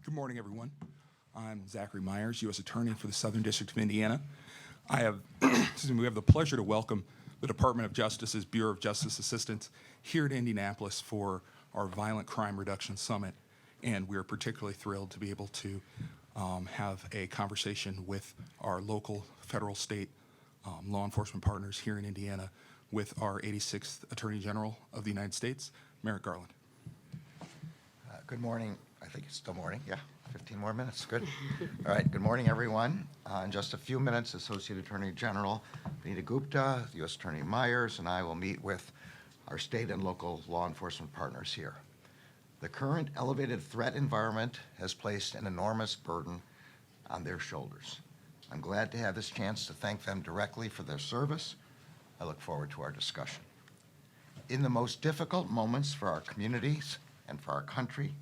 Good morning, everyone. I'm Zachary Myers, U.S. Attorney for the Southern District of Indiana. We have the pleasure to welcome the Department of Justice's Bureau of Justice Assistance here at Indianapolis for our Violent Crime Reduction Summit. And we are particularly thrilled to be able to have a conversation with our local, federal, state law enforcement partners here in Indiana with our 86th Attorney General of the United States, Merrick Garland. Good morning. I think it's still morning. Yeah, 15 more minutes. Good. All right. Good morning, everyone. In just a few minutes, Associate Attorney General Vanita Gupta, U.S. Attorney Myers, and I will meet with our state and local law enforcement partners here. The current elevated threat environment has placed an enormous burden on their shoulders. I'm glad to have this chance to thank them directly for their service. I look forward to our discussion. In the most difficult moments for our communities and for our country,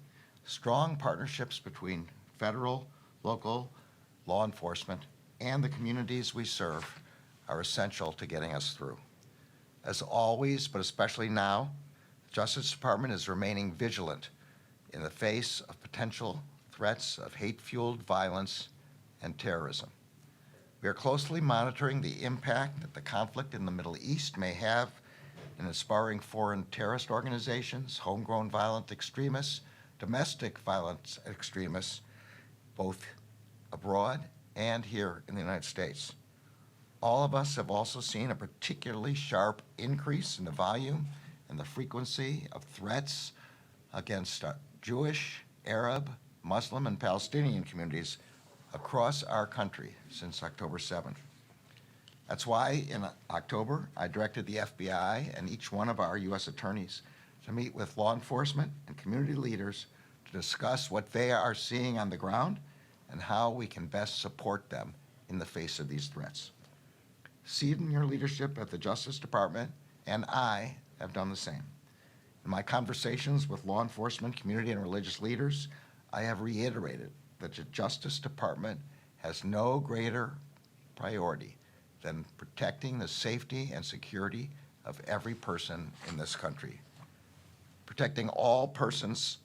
strong partnerships between federal, local law enforcement, and the communities we serve are essential to getting us through. As always, but especially now, the Justice Department is remaining vigilant in the face of potential threats of hate-fueled violence and terrorism. We are closely monitoring the impact that the conflict in the Middle East may have in inspiring foreign terrorist organizations, homegrown violent extremists, domestic violence extremists, both abroad and here in the United States. All of us have also seen a particularly sharp increase in the volume and the frequency of threats against Jewish, Arab, Muslim, and Palestinian communities across our country since October 7th. That's why in October, I directed the FBI and each one of our U.S. attorneys to meet with law enforcement and community leaders to discuss what they are seeing on the ground and how we can best support them in the face of these threats. Senior leadership at the Justice Department and I have done the same. In my conversations with law enforcement, community, and religious leaders, I have reiterated that the Justice Department has no greater priority than protecting the safety and security of every person in this country. Protecting all persons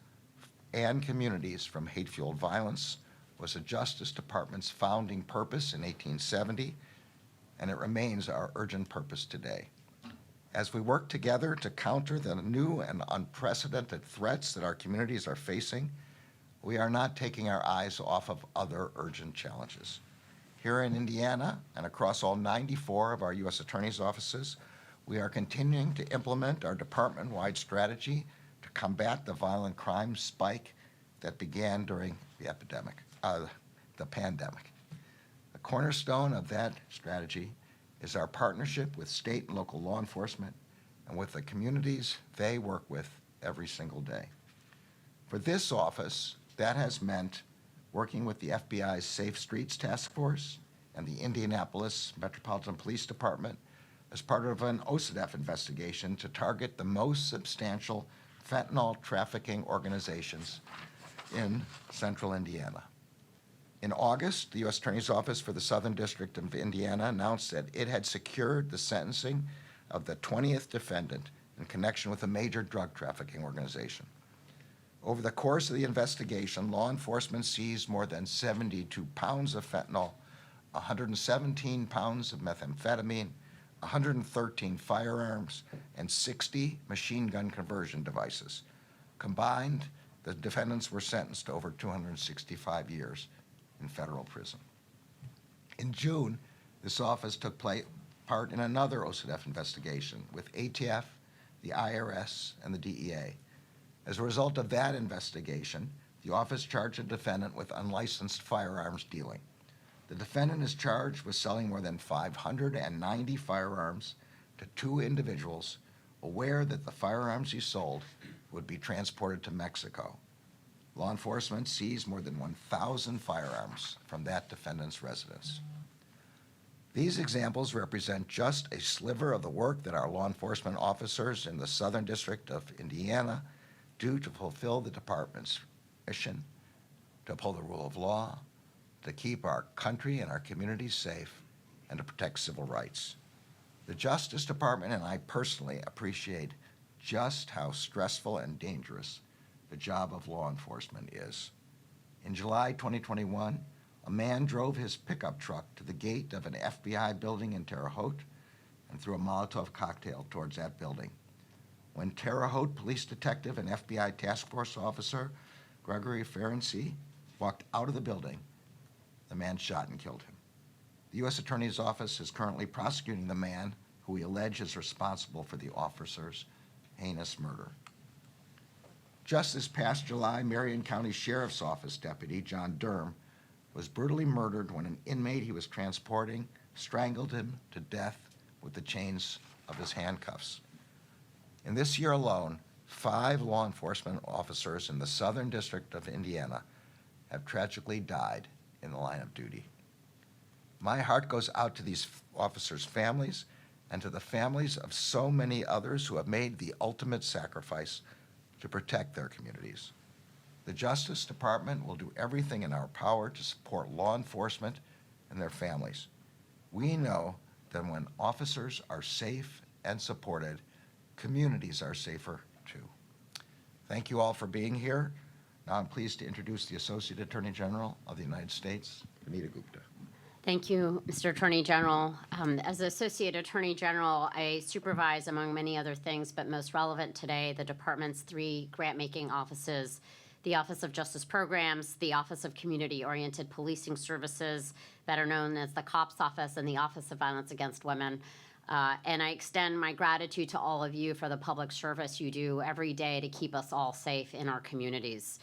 and communities from hate-fueled violence was the Justice Department's founding purpose in 1870, and it remains our urgent purpose today. As we work together to counter the new and unprecedented threats that our communities are facing, we are not taking our eyes off of other urgent challenges. Here in Indiana and across all 94 of our U.S. Attorney's offices, we are continuing to implement our department-wide strategy to combat the violent crime spike that began during the pandemic. The cornerstone of that strategy is our partnership with state and local law enforcement and with the communities they work with every single day. For this office, that has meant working with the FBI's Safe Streets Task Force and the Indianapolis Metropolitan Police Department as part of an OCDETF investigation to target the most substantial fentanyl trafficking organizations in central Indiana. In August, the U.S. Attorney's Office for the Southern District of Indiana announced that it had secured the sentencing of the 20th defendant in connection with a major drug trafficking organization. Over the course of the investigation, law enforcement seized more than 72 pounds of fentanyl, 117 pounds of methamphetamine, 113 firearms, and 60 machine gun conversion devices. Combined, the defendants were sentenced to over 265 years in federal prison. In June, this office took part in another OCDETF investigation with ATF, the IRS, and the DEA. As a result of that investigation, the office charged a defendant with unlicensed firearms dealing. The defendant is charged with selling more than 590 firearms to two individuals aware that the firearms he sold would be transported to Mexico. Law enforcement seized more than 1,000 firearms from that defendant's residence. These examples represent just a sliver of the work that our law enforcement officers in the Southern District of Indiana do to fulfill the department's mission, to uphold the rule of law, to keep our country and our communities safe, and to protect civil rights. The Justice Department and I personally appreciate just how stressful and dangerous the job of law enforcement is. In July 2021, a man drove his pickup truck to the gate of an FBI building in Terre Haute and threw a Molotov cocktail towards that building. When Terre Haute police detective and FBI task force officer Gregory Ferenczi walked out of the building, the man shot and killed him. The U.S. Attorney's Office is currently prosecuting the man who we allege is responsible for the officer's heinous murder. Just this past July, Marion County Sheriff's Office Deputy John Durham was brutally murdered when an inmate he was transporting strangled him to death with the chains of his handcuffs. In this year alone, 5 law enforcement officers in the Southern District of Indiana have tragically died in the line of duty. My heart goes out to these officers' families and to the families of so many others who have made the ultimate sacrifice to protect their communities. The Justice Department will do everything in our power to support law enforcement and their families. We know that when officers are safe and supported, communities are safer too. Thank you all for being here. Now I'm pleased to introduce the Associate Attorney General of the United States, Vanita Gupta. Thank you, Mr. Attorney General. As Associate Attorney General, I supervise, among many other things, but most relevant today, the department's 3 grant-making offices: the Office of Justice Programs, the Office of Community-Oriented Policing Services, better known as the COPS Office, and the Office of Violence Against Women. And I extend my gratitude to all of you for the public service you do every day to keep us all safe in our communities.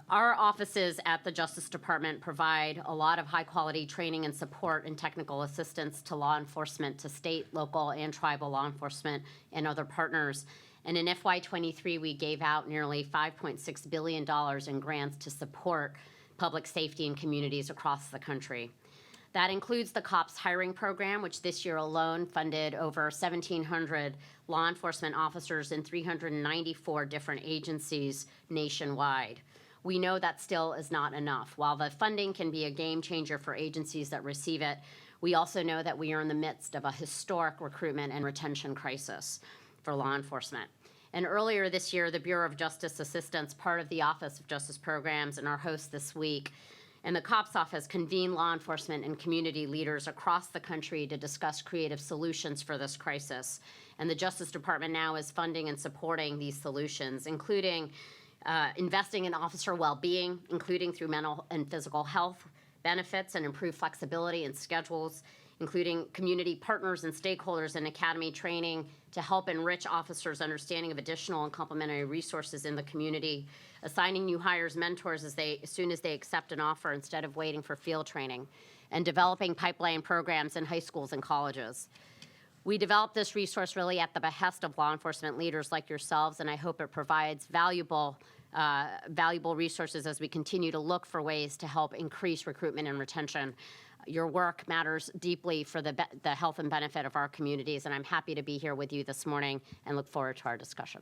Our offices at the Justice Department provide a lot of high-quality training and support and technical assistance to law enforcement, to state, local, and tribal law enforcement and other partners. And in FY23, we gave out nearly $5.6 billion in grants to support public safety in communities across the country. That includes the COPS hiring program, which this year alone funded over 1,700 law enforcement officers in 394 different agencies nationwide. We know that still is not enough. While the funding can be a game changer for agencies that receive it, we also know that we are in the midst of a historic recruitment and retention crisis for law enforcement. And earlier this year, the Bureau of Justice Assistance, part of the Office of Justice Programs, and our host this week, and the COPS Office convened law enforcement and community leaders across the country to discuss creative solutions for this crisis. And the Justice Department now is funding and supporting these solutions, including investing in officer well-being, including through mental and physical health benefits and improved flexibility and schedules, including community partners and stakeholders in academy training to help enrich officers' understanding of additional and complementary resources in the community, assigning new hires mentors as soon as they accept an offer instead of waiting for field training, and developing pipeline programs in high schools and colleges. We developed this resource really at the behest of law enforcement leaders like yourselves, and I hope it provides valuable resources as we continue to look for ways to help increase recruitment and retention. Your work matters deeply for the health and benefit of our communities, and I'm happy to be here with you this morning and look forward to our discussion.